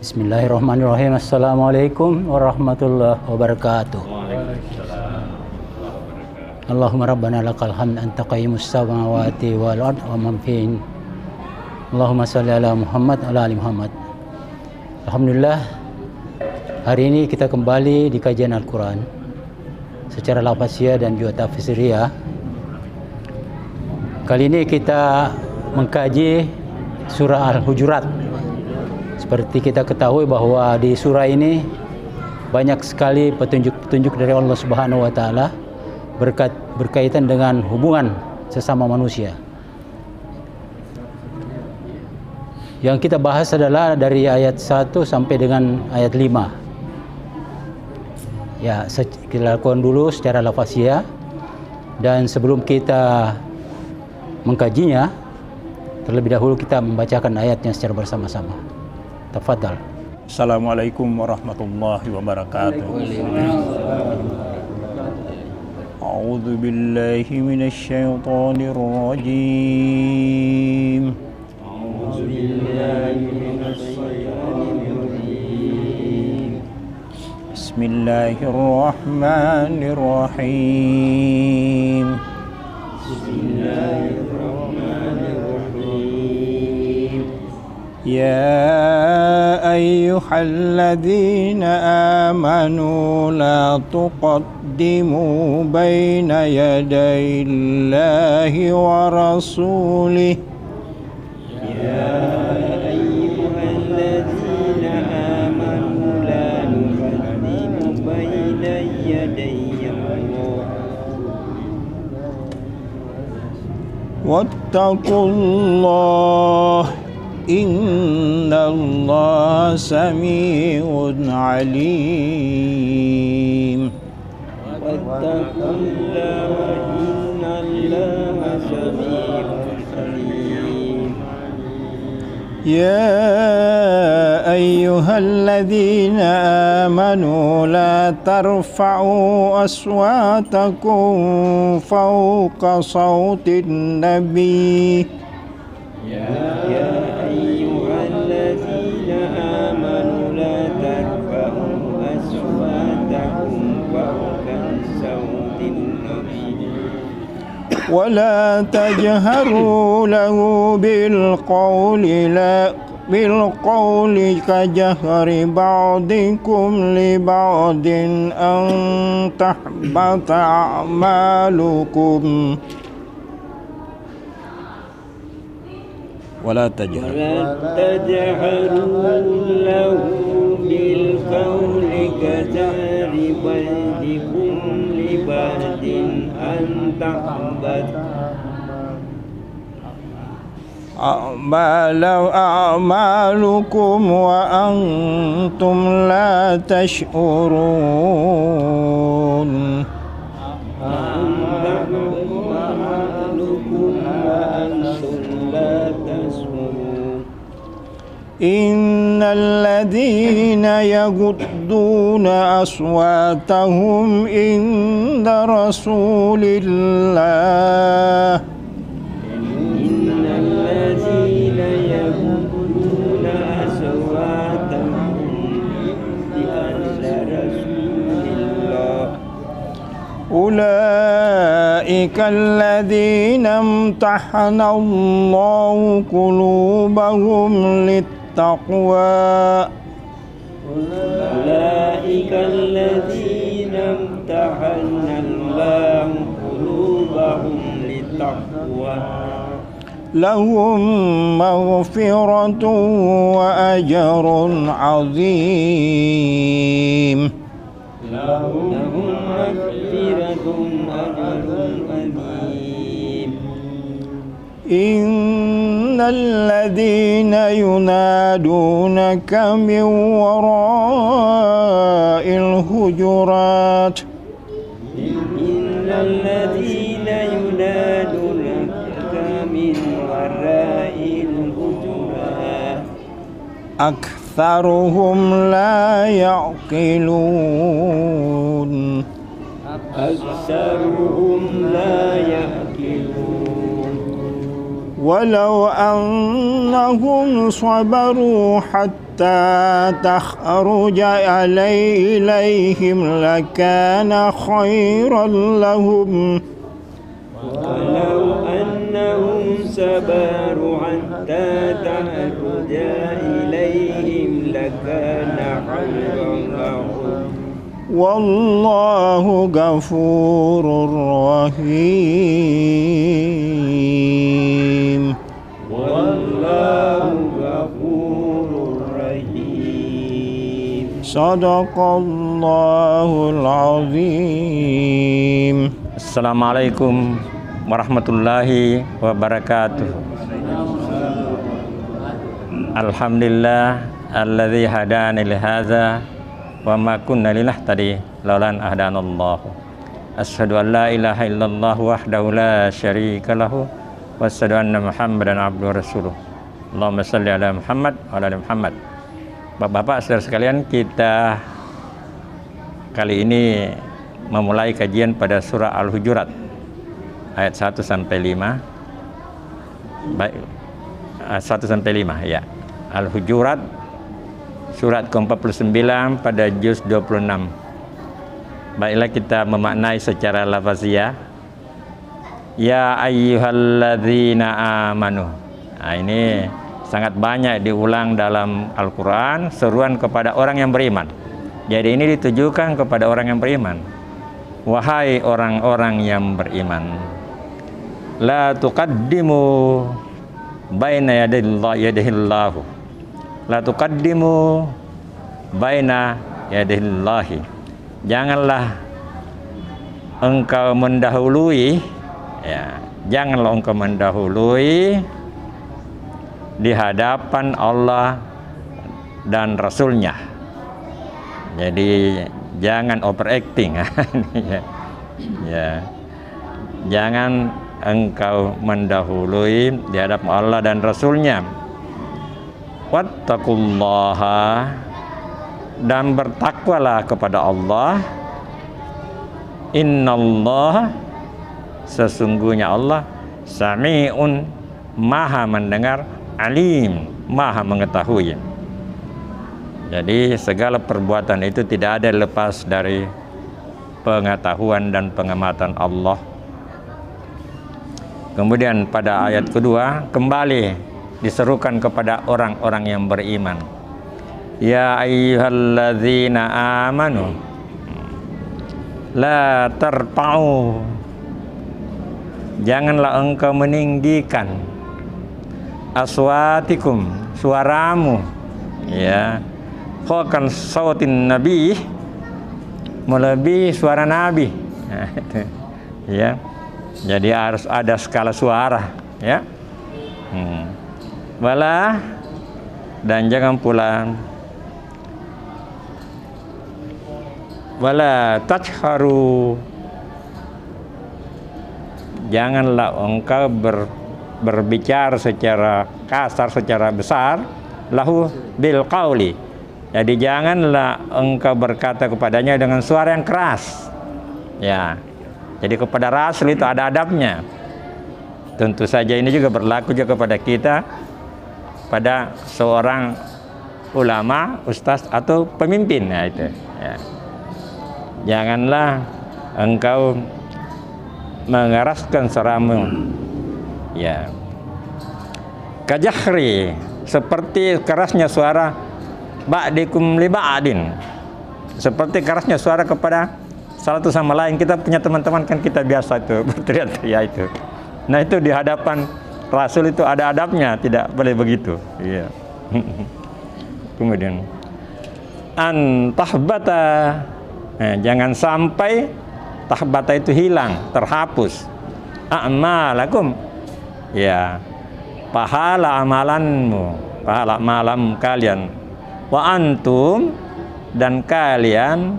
Bismillahirrahmanirrahim. Assalamualaikum warahmatullahi wabarakatuh. Allahumma rabbana lakal hamd anta qayyimus samawati wal ard wa man fihin. Allahumma shalli ala Muhammad ala ali Muhammad. Alhamdulillah, hari ini kita kembali di kajian Al-Quran secara lafaziyah dan juga tafsiriyah. Kali ini kita mengkaji surah Al-Hujurat. Seperti kita ketahui bahwa di surah ini banyak sekali petunjuk-petunjuk dari Allah Subhanahu wa taala berkaitan dengan hubungan sesama manusia. Yang kita bahas adalah dari ayat 1 sampai dengan ayat 5. Ya, kita lakukan dulu secara lafaziyah, dan sebelum kita mengkajinya, terlebih dahulu kita membacakan ayatnya secara bersama-sama. Tafadhal. Assalamualaikum warahmatullahi wabarakatuh. A'udzu billahi minasy syaithanir rajim. A'udzu billahi minasy syaithanir rajim. Bismillahirrahmanirrahim. يا أيها الذين آمنوا لا تقدموا بين يدي الله ورسوله يا أيها الذين آمنوا لا تقدموا بين يدي الله واتقوا الله إن الله سميع عليم واتقوا الله إن الله سميع عليم يا أيها الذين آمنوا لا ترفعوا أصواتكم فوق صوت النبي ولا تجهروا له بالقول كجهر بعضكم لبعض أن تحبط أعمالكم ولا تجهروا له بالقول كجهر بعضكم لبعض أن تحبط أعمالكم وأنتم لا تشعرون إن الذين يغضون أصواتهم عند رسول الله إن الذين يغضون أصواتهم عند رسول الله أولئك الذين امتحن الله قلوبهم للتقوى أولئك الذين امتحن الله قلوبهم للتقوى لهم مغفرة وأجر عظيم لهم مغفرة وأجر عظيم إن الذين ينادونك من وراء الحجرات إن الذين ينادونك من وراء الحجرات أكثرهم لا يعقلون أكثرهم لا يعقلون ولو أنهم صبروا حتى تخرج إليهم لكان خيرا لهم ولو أنهم صبروا حتى تخرج إليهم لكان خيرا لهم والله غفور رحيم والله غفور رحيم صدق الله العظيم. Assalamualaikum warahmatullahi wabarakatuh. Alhamdulillah alladzi hadana li hadza wa ma kunna linahtadi laulan ahdanallahu. Asyhadu an la ilaha illallah wahdahu la syarika lahu wa asyhadu anna Muhammadan abduhu rasuluh. Allahumma shalli ala Muhammad wa ala ali Muhammad. Bapak-bapak saudara sekalian, kita kali ini memulai kajian pada surah Al-Hujurat ayat 1 sampai 5. Baik, 1 sampai 5 ya. Al-Hujurat surat ke-49 pada juz 26. Baiklah kita memaknai secara lafaziyah. Ya ayyuhalladzina amanu. Nah, ini sangat banyak diulang dalam Al-Qur'an, seruan kepada orang yang beriman. Jadi ini ditujukan kepada orang yang beriman. Wahai orang-orang yang beriman, la tuqaddimu baina yadayillahu. La tuqaddimu baina yadayillahi. Janganlah engkau mendahului, ya, janganlah engkau mendahului di hadapan Allah dan Rasulnya. Jadi jangan overacting. Ya. Jangan engkau mendahului di hadapan Allah dan Rasulnya. Wattaqullaha, dan bertakwalah kepada Allah. Innallaha, sesungguhnya Allah sami'un, maha mendengar, alim, maha mengetahui. Jadi segala perbuatan itu tidak ada lepas dari pengetahuan dan pengamatan Allah. Kemudian pada ayat kedua kembali diserukan kepada orang-orang yang beriman. Ya ayyuhalladzina amanu la tarfa'u, janganlah engkau meninggikan aswatikum, suaramu, ya, fawqa sautin nabi, melebihi suara nabi. Ya, jadi harus ada skala suara, ya. Wala, dan jangan pula wala tajharu, janganlah engkau berbicara secara kasar, secara besar, lahu bil qauli. Jadi janganlah engkau berkata kepadanya dengan suara yang keras. Ya. Jadi kepada Rasul itu ada adabnya. Tentu saja ini juga berlaku juga kepada kita, pada seorang ulama, ustaz atau pemimpin. Nah, itu. Ya. Janganlah engkau mengeraskan suaramu. Ya. Kajahri, seperti kerasnya suara ba'dikum li ba'din, seperti kerasnya suara kepada satu sama lain. Kita punya teman-teman kan, kita biasa itu berteriak-teriak itu. Nah, itu di hadapan Rasul itu ada adabnya, tidak boleh begitu. Iya. Kemudian antahbata, jangan sampai tahbata itu hilang, terhapus. A'malakum, ya, pahala amalanmu, pahala malam kalian. Wa antum, dan kalian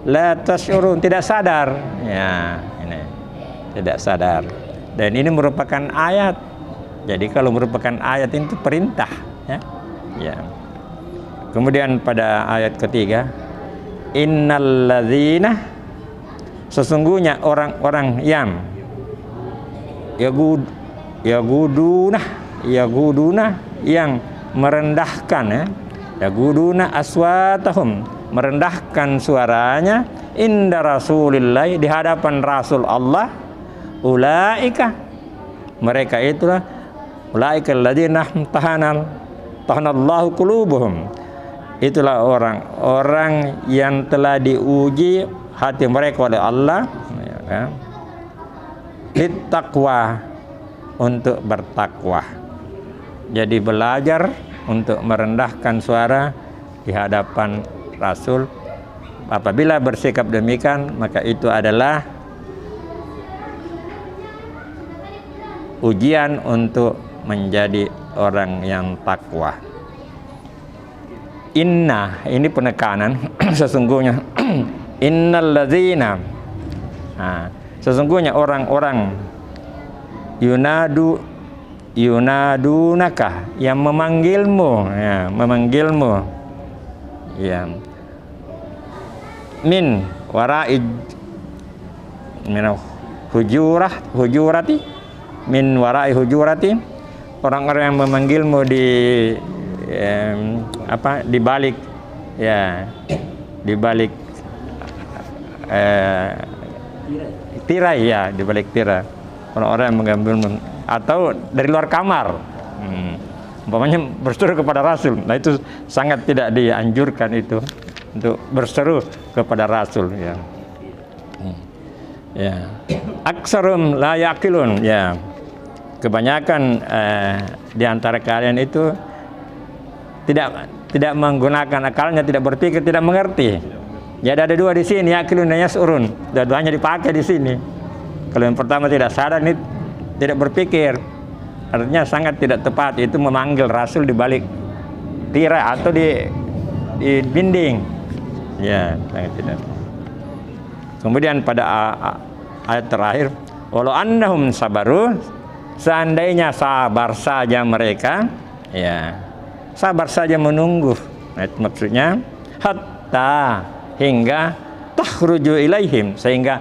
la tasyurun, tidak sadar. Ya, ini tidak sadar. Dan ini merupakan ayat. Jadi kalau merupakan ayat itu perintah, ya. Ya. Kemudian pada ayat ketiga, innalladzina, sesungguhnya orang-orang yang yaguduna yang merendahkan, ya, yaguduna aswatahum, merendahkan suaranya inda Rasulillah, di hadapan Rasul Allah. Ulaika, mereka itulah, ulaika alladzina tahanallahu qulubuhum, itulah orang-orang yang telah diuji hati mereka oleh Allah, ya, littaqwa, untuk bertakwa. Jadi belajar untuk merendahkan suara di hadapan Rasul. Apabila bersikap demikian, maka itu adalah ujian untuk menjadi orang yang takwa. Inna, ini penekanan sesungguhnya. Innal ladzina, sesungguhnya orang-orang yunadunaka, yang memanggilmu, ya, memanggilmu, ya, min wara'i hujurati, min wara'i hujurati, orang-orang yang memanggilmu di di balik, ya, di balik tirai, ya, di balik tirai, orang-orang yang mengambil, atau dari luar kamar, umpamanya berseru kepada Rasul. Nah, itu sangat tidak dianjurkan itu, untuk berseru kepada Rasul, ya. Ya, aksarum la yaqilun, ya, kebanyakan di antara kalian itu tidak menggunakan akalnya, tidak berpikir, tidak mengerti. Jadi ada dua di sini, yaqilun dan yas'urun, dua-duanya dipakai di sini. Kalau yang pertama tidak sadar, ini tidak berpikir, artinya sangat tidak tepat itu memanggil Rasul di balik tirai atau di dinding, ya, sangat tidak. Kemudian pada ayat terakhir, walau annahum sabaru, seandainya sabar saja mereka, ya, sabar saja menunggu. Nah, itu maksudnya hatta, hingga takhruju ilaihim, sehingga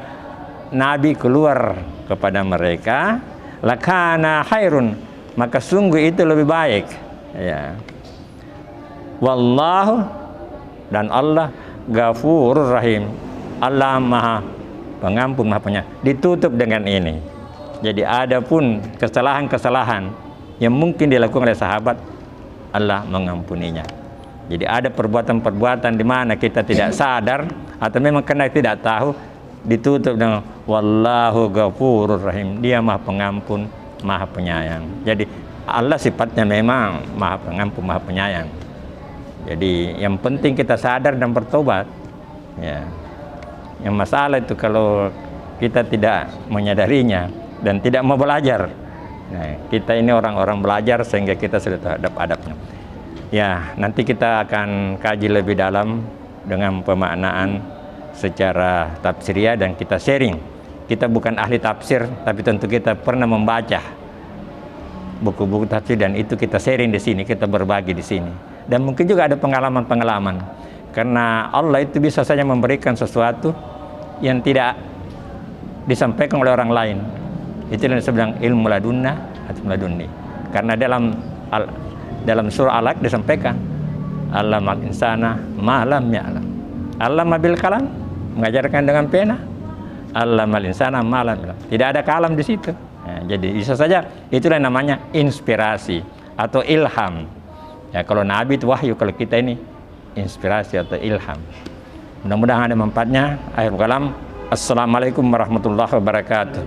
Nabi keluar kepada mereka, lakana khairun, maka sungguh itu lebih baik, ya. Wallahu, dan Allah Ghafurur Rahim, Allah Maha Pengampun, Maha Penyayang. Ditutup dengan ini. Jadi ada pun kesalahan-kesalahan yang mungkin dilakukan oleh sahabat, Allah mengampuninya. Jadi ada perbuatan-perbuatan di mana kita tidak sadar atau memang karena tidak tahu, ditutup dengan wallahu ghafurur rahim, dia Maha Pengampun, Maha Penyayang. Jadi Allah sifatnya memang Maha Pengampun, Maha Penyayang. Jadi yang penting kita sadar dan bertobat, ya. Yang masalah itu kalau kita tidak menyadarinya dan tidak mau belajar. Nah, kita ini orang-orang belajar sehingga kita sudah terhadap adabnya. Ya, nanti kita akan kaji lebih dalam dengan pemaknaan secara tafsiriyah dan kita sharing. Kita bukan ahli tafsir, tapi tentu kita pernah membaca buku-buku tafsir dan itu kita sharing di sini, kita berbagi di sini. Dan mungkin juga ada pengalaman-pengalaman. Karena Allah itu bisa saja memberikan sesuatu yang tidak disampaikan oleh orang lain. Itu yang disebut ilmu ladunna atau ladunni. Karena dalam surah Al-Alaq disampaikan Allamal insana ma lam ya'lam. Allama bil kalam, mengajarkan dengan pena. Allamal insana ma lam ya'lam. Tidak ada kalam di situ. Nah, jadi bisa saja itulah namanya inspirasi atau ilham. Ya, kalau Nabi itu wahyu, kalau kita ini inspirasi atau ilham. Mudah-mudahan ada manfaatnya. Akhirul kalam. Assalamualaikum warahmatullahi wabarakatuh.